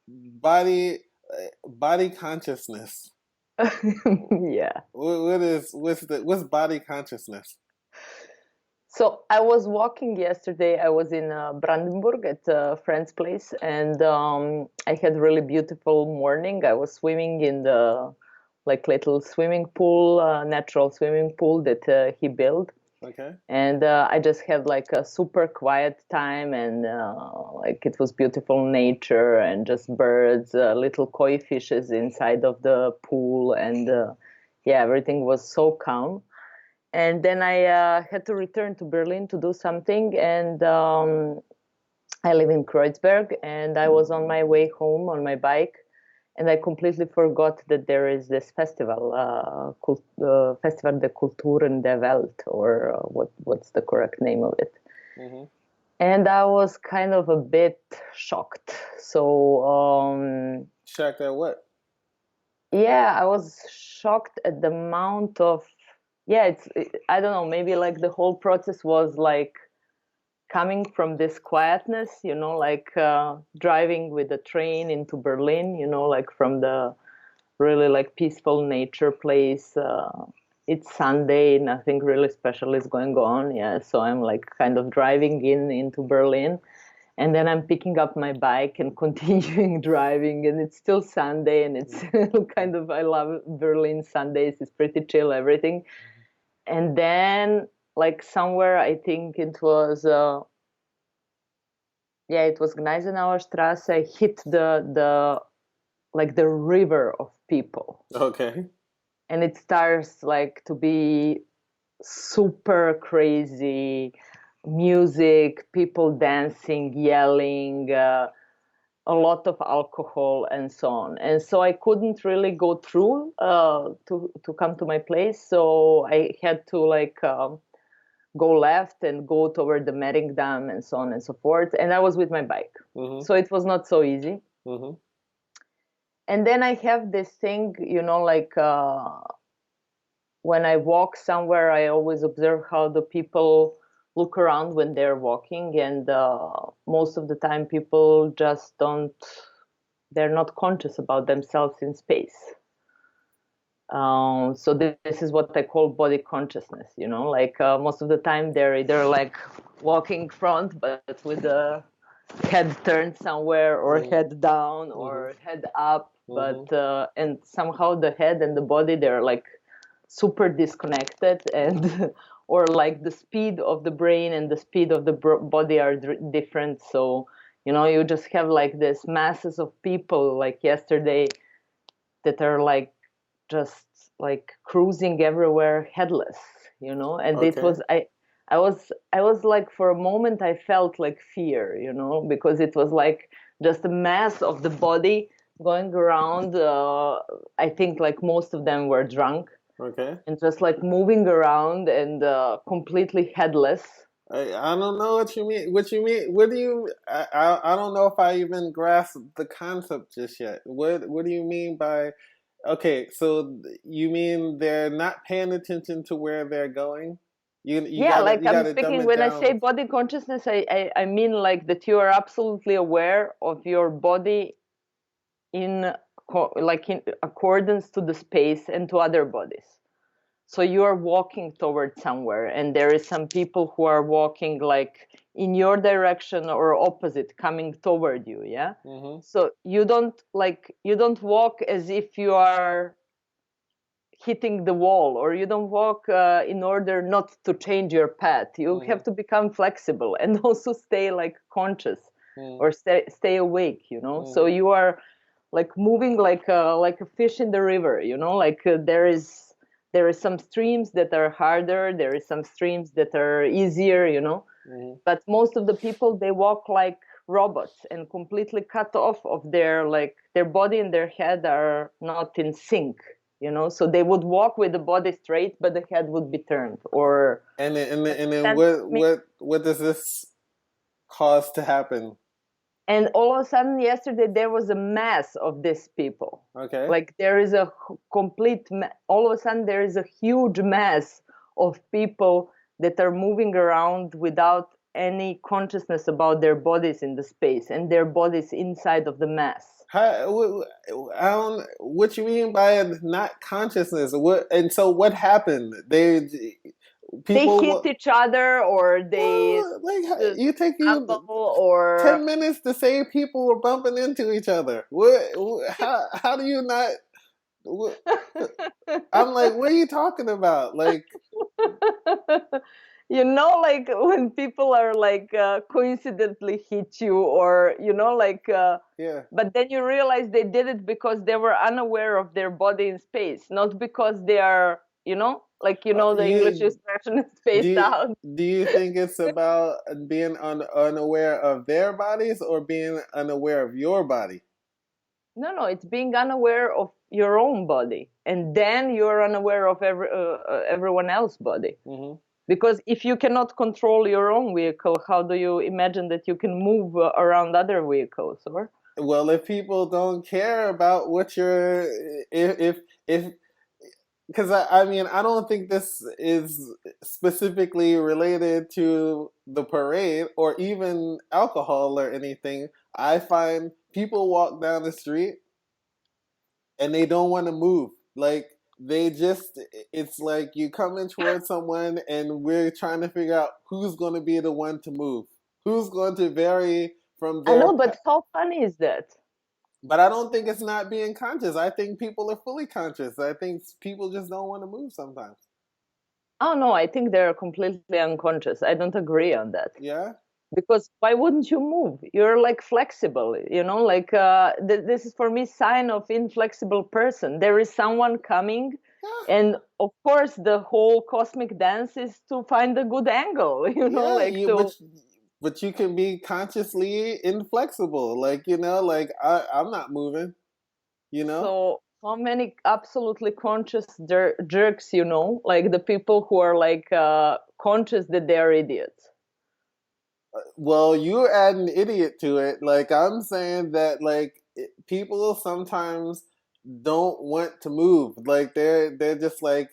Body body consciousness. Yeah. What's body consciousness? So I was walking yesterday. I was in Brandenburg at a friend's place, and I had really beautiful morning. I was swimming in the like little swimming pool, natural swimming pool that he built, Okay. and I just had like a super quiet time, and like it was beautiful nature and just birds, little koi fishes inside of the pool, and yeah, everything was so calm. And then I had to return to Berlin to do something, and I live in Kreuzberg, and I was on my way home on my bike, and I completely forgot that there is this festival, Festival der Kulturen der Welt, or what's the correct name of it? Hmm. And I was kind of a bit shocked. So Shocked at what? yeah, I was shocked at the amount of yeah. I don't know. Maybe like the whole process was like coming from this quietness, like driving with the train into Berlin, like from the really like peaceful nature place. It's Sunday, nothing really special is going on. Yeah, so I'm like kind of driving into Berlin, and then I'm picking up my bike and continuing driving, and it's still Sunday, and it's kind of I love Berlin Sundays. It's pretty chill, everything. And then like somewhere, I think it was. Yeah, it was Gneisenauer Strasse. I hit the like the river of people, Okay. and it starts like to be super crazy music, people dancing, yelling, a lot of alcohol, and so on. And so I couldn't really go through to come to my place. So I had to like go left and go toward the Mering Dam and so on and so forth. And I was with my bike, Hmm. so it was not so easy. Hmm. And then I have this thing, like when I walk somewhere, I always observe how the people look around when they're walking, and most of the time, people just don't, they're not conscious about themselves in space. So this is what I call body consciousness. Like most of the time, they're either like walking front, but with the head turned somewhere, or Hmm. head down, Hmm. or head up, Hmm. but and somehow the head and the body, they're like super disconnected, and or like the speed of the brain and the speed of the body are different. So you just have like this masses of people like yesterday that are like just like cruising everywhere headless, and it Okay. was I was like, for a moment I felt like fear, because it was like just a mass of the body going around. I think like most of them were drunk, Okay. and just like moving around, and completely headless. I don't know what you mean. What you mean? What do you? I don't know if I even grasp the concept just yet. What do you mean by? Okay, so you mean they're not paying attention to where they're going? You Yeah, gotta like you I'm gotta dumb speaking, it when I say down. body consciousness, I mean like that you are absolutely aware of your body in like in accordance to the space and to other bodies. So you are walking towards somewhere, and there is some people who are walking like in your direction or opposite, coming toward you. Yeah. Hmm. So you don't walk as if you are hitting the wall, or you don't walk in order not to change your path. You Hmm. have to become flexible and also stay like conscious, Hmm. or stay awake. So Hmm. you are like moving like a fish in the river. Like there is some streams that are harder, there is some streams that are easier. Hmm. But most of the people, they walk like robots and completely cut off of their body and their head are not in sync. So they would walk with the body straight, but the head would be turned. Or And then understand me? what does this cause to happen? And all of a sudden, yesterday, there was a mass of these people. Okay. Like there is a all of a sudden, there is a huge mass of people that are moving around without any consciousness about their bodies in the space and their bodies inside of the mass. How, I don't. What you mean by not consciousness? What and so what happened? They People. hit each other, or they Well, like you take stumble, you or 10 minutes to say people were bumping into each other. What? How do you not? What, I'm like, what are you talking about? Like, like when people are like coincidentally hit you, or like yeah. but then you realize they did it because they were unaware of their body in space, not because they are, like, the English You expression is do spaced you, out. do you think it's about being unaware of their bodies or being unaware of your body? No, no, it's being unaware of your own body, and then you're unaware of everyone else's body. Hmm. Because if you cannot control your own vehicle, how do you imagine that you can move around other vehicles? Or Well, if people don't care about what you're, if because I mean, I don't think this is specifically related to the parade or even alcohol or anything. I find people walk down the street and they don't want to move. Like they just, it's like you come in towards someone and we're trying to figure out who's going to be the one to move, who's going to vary from I their know, but how funny is that? but I don't think it's not being conscious. I think people are fully conscious. I think people just don't want to move sometimes. Oh no, I think they're completely unconscious. I don't agree on that. Yeah? Because why wouldn't you move? You're like flexible, like this is for me sign of inflexible person. There is someone coming, Yeah. and of course the whole cosmic dance is to find a good angle, Yeah, like to. but you can be consciously inflexible. Like, like I'm not moving, you know? So how many absolutely conscious jerks, like the people who are like conscious that they're idiots. Well, you're adding idiot to it. Like I'm saying that like people sometimes don't want to move. Like they're just like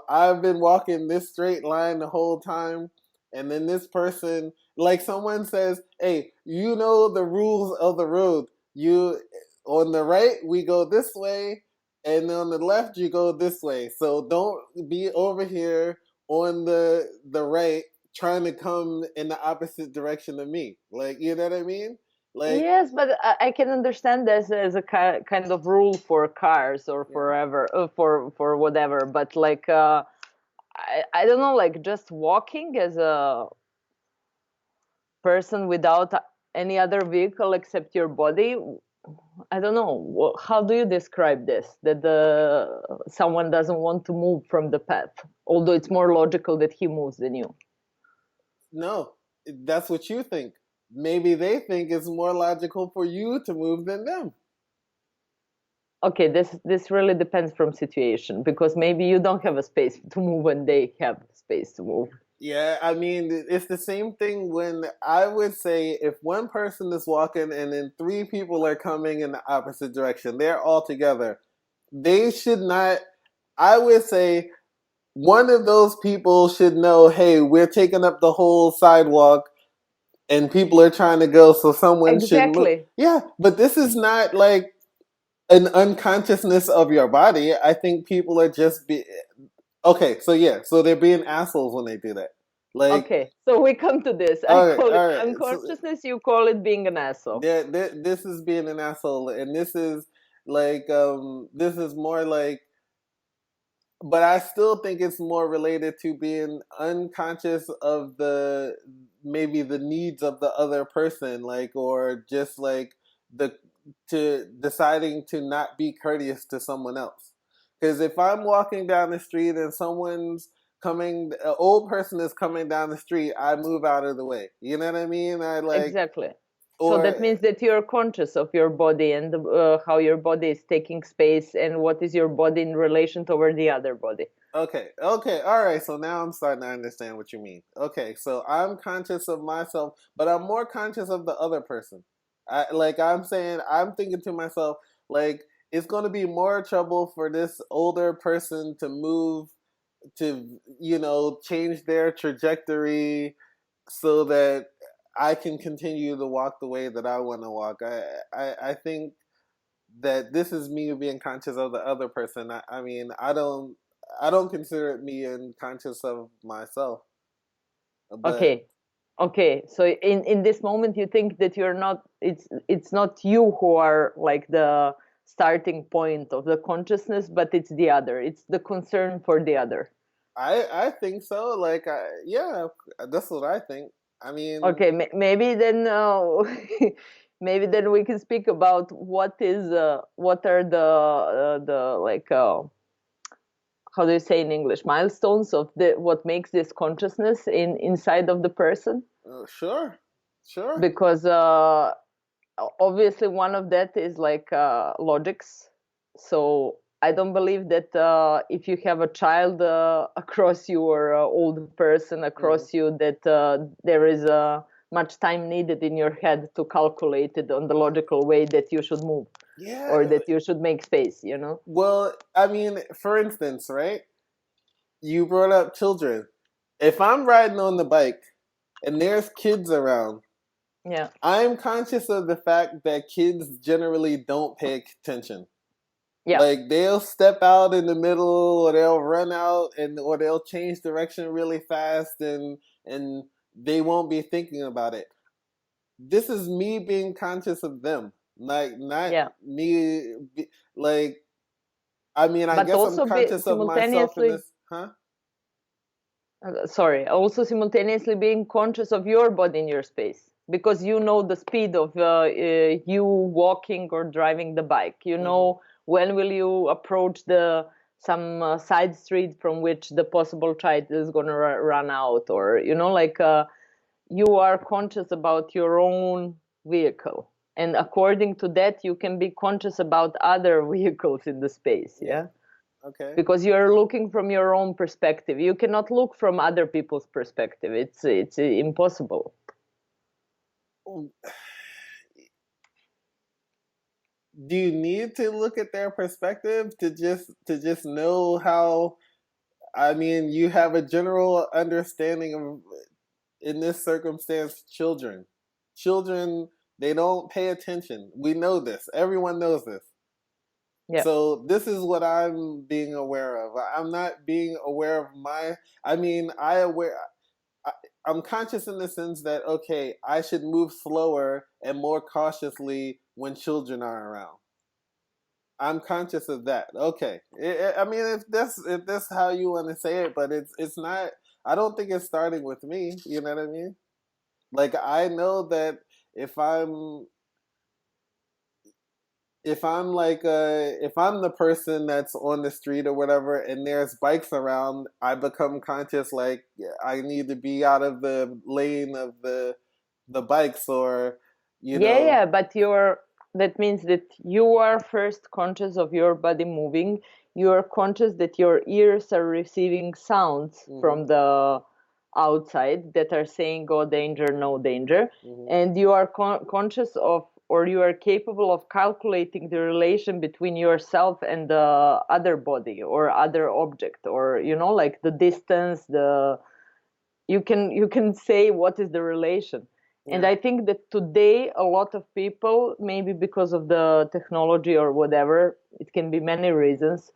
I've been walking this straight line the whole time, and then this person, like someone says, "Hey, you know the rules of the road. You on the right we go this way, and on the left you go this way. So don't be over here on the right trying to come in the opposite direction of me. Like, you know what I mean? Like, Yes, but I can understand this as a kind of rule for cars or yeah. forever, for whatever. But like, I don't know, like just walking as a person without any other vehicle except your body. I don't know. How do you describe this? That someone doesn't want to move from the path, although it's more logical that he moves than you. No, that's what you think. Maybe they think it's more logical for you to move than them. Okay, this really depends from situation, because maybe you don't have a space to move and they have space to move. Yeah, I mean, it's the same thing when I would say if one person is walking and then three people are coming in the opposite direction, they're all together. They should not, I would say one of those people should know, hey, we're taking up the whole sidewalk and people are trying to go, so someone should move. Exactly. Yeah, but this is not like an unconsciousness of your body. I think people are just okay. So yeah, so they're being assholes when they do that. Like, Okay, so we come to this. I all right, call it all right. So unconsciousness. You call it being an asshole. this is being an asshole, and this is like this is more like but I still think it's more related to being unconscious of the maybe the needs of the other person, like or just like the to deciding to not be courteous to someone else. Because if I'm walking down the street and an old person is coming down the street, I move out of the way. You know what I mean? I like Exactly. So or that means that you're conscious of your body and how your body is taking space and what is your body in relation toward the other body. okay, okay, all right. So now I'm starting to understand what you mean. Okay, so I'm conscious of myself, but I'm more conscious of the other person. I'm saying, I'm thinking to myself, like, it's going to be more trouble for this older person to move, to, change their trajectory so that I can continue to walk the way that I want to walk. I think that this is me being conscious of the other person. I mean, I don't consider it me and conscious of myself. But Okay. Okay. So in this moment you think that you're not it's not you who are like the starting point of the consciousness, but it's the other. It's the concern for the other. I think so. Like yeah, that's what I think. I mean, Okay, maybe then maybe then we can speak about what are the like how do you say in English, milestones of the what makes this consciousness in inside of the person, sure, sure. because obviously one of that is like logics. So I don't believe that if you have a child across you or old person Hmm. across you, that there is much time needed in your head to calculate it on the logical way that you should move Yeah. or that you should make space, you know. Well, I mean, for instance, right? You brought up children. If I'm riding on the bike and there's kids around, Yeah, I'm conscious of the fact that kids generally don't pay attention. yeah, Like they'll step out in the middle, or they'll run out, and or they'll change direction really fast, and they won't be thinking about it. This is me being conscious of them, like not yeah, me. Like I mean, I but guess I'm also be conscious of myself in simultaneously, this, huh? sorry, also simultaneously being conscious of your body in your space, because you know the speed of you walking or driving the bike. You Hmm. know when will you approach the some side street from which the possible child is going to run out, or you know, like you are conscious about your own vehicle, and according to that you can be conscious about other vehicles in the space. Yeah. Yeah, Okay. because you're looking from your own perspective. You cannot look from other people's perspective. It's impossible. Do you need to look at their perspective to just know how? I mean, you have a general understanding of, in this circumstance, children. Children, they don't pay attention. We know this. Everyone knows this. Yeah, So this is what I'm being aware of. I'm not being aware of my. I mean, I aware. I, I'm conscious in the sense that okay, I should move slower and more cautiously when children are around. I'm conscious of that. Okay, I mean, if that's how you want to say it, but it's not. I don't think it's starting with me. You know what I mean? Like I know that if I'm if I'm like if I'm the person that's on the street or whatever, and there's bikes around, I become conscious like I need to be out of the lane of the bikes, or you yeah, know. yeah. But you're that means that you are first conscious of your body moving. You are conscious that your ears are receiving sounds Hmm. from the outside that are saying "go danger, no danger," Hmm. and you are conscious of, or you are capable of calculating the relation between yourself and the other body or other object, or you know, like the distance, the you can say what is the relation. And Yeah. I think that today a lot of people, maybe because of the technology or whatever, it can be many reasons,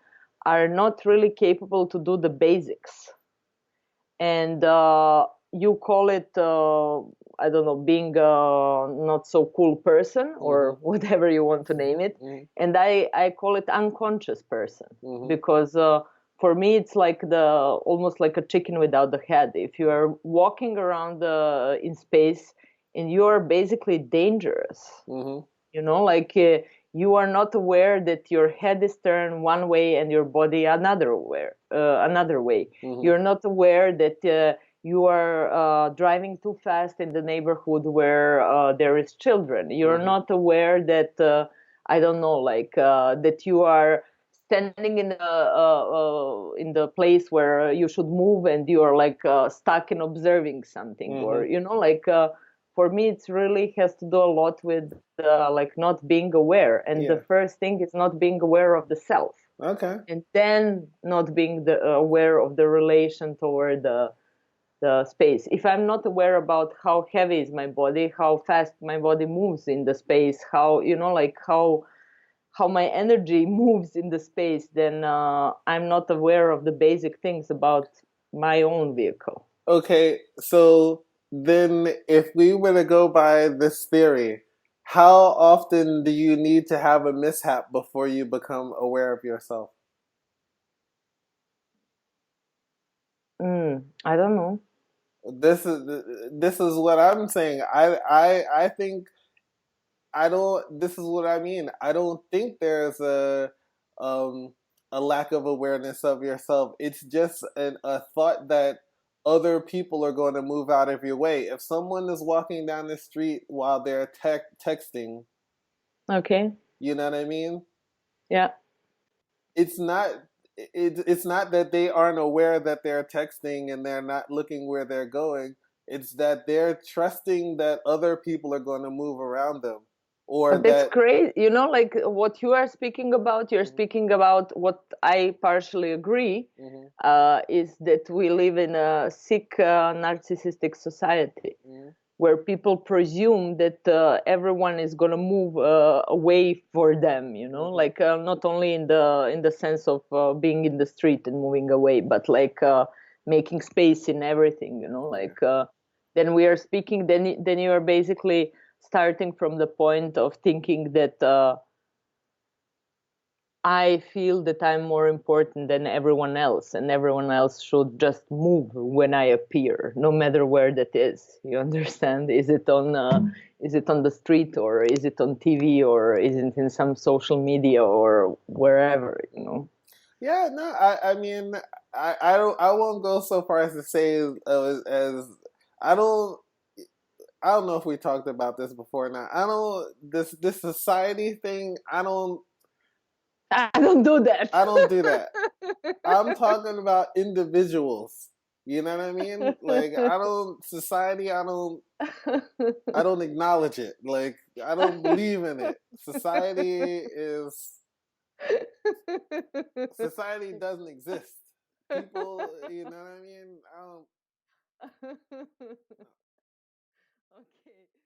are not really capable to do the basics. And you call it I don't know, being a not so cool person Hmm. or whatever you want to name it. Hmm. And I call it unconscious person, Hmm. because for me it's like the almost like a chicken without the head. If you are walking around in space and you are basically dangerous, Hmm. you know, like you are not aware that your head is turned one way and your body another way. Hmm. You're not aware that you are driving too fast in the neighborhood where there is children. You're Hmm. not aware that I don't know, like that you are standing in the place where you should move and you are like stuck in observing something, or Hmm. you know, like for me it's really has to do a lot with like not being aware. And the Yeah. first thing is not being aware of the self, Okay. and then not being aware of the relation toward the the space. If I'm not aware about how heavy is my body, how fast my body moves in the space, how, like how my energy moves in the space, then I'm not aware of the basic things about my own vehicle. Okay, so then if we were to go by this theory, how often do you need to have a mishap before you become aware of yourself? I don't know. This is what I'm saying. I think I don't. This is what I mean. I don't think there's um a lack of awareness of yourself. It's just a thought that other people are going to move out of your way. If someone is walking down the street while they're texting, Okay. you know what I mean? Yeah. It's not. It's not that they aren't aware that they're texting and they're not looking where they're going. It's that they're trusting that other people are going to move around them, or But that's that. great. Like what you are speaking about, you're Mhm, speaking about what I partially agree, mhm, is that we live in a sick, narcissistic society mhm, where people presume that everyone is going to move away for them, mhm. like not only in the sense of being in the street and moving away, but like making space in everything, Yeah. like then we are speaking, then you are basically starting from the point of thinking that I feel that I'm more important than everyone else, and everyone else should just move when I appear, no matter where that is. You understand? Is it on the street, or is it on TV, or is it in some social media, or wherever? Hmm. Yeah, no, I mean, I won't go so far as to say as I don't, I don't know if we talked about this before now. I don't this society thing. I don't do that. I don't do that. I'm talking about individuals. You know what I mean? Like I don't society. I don't acknowledge it. Like I don't believe in it. Society doesn't exist. People, you know what I mean? I don't. Okay.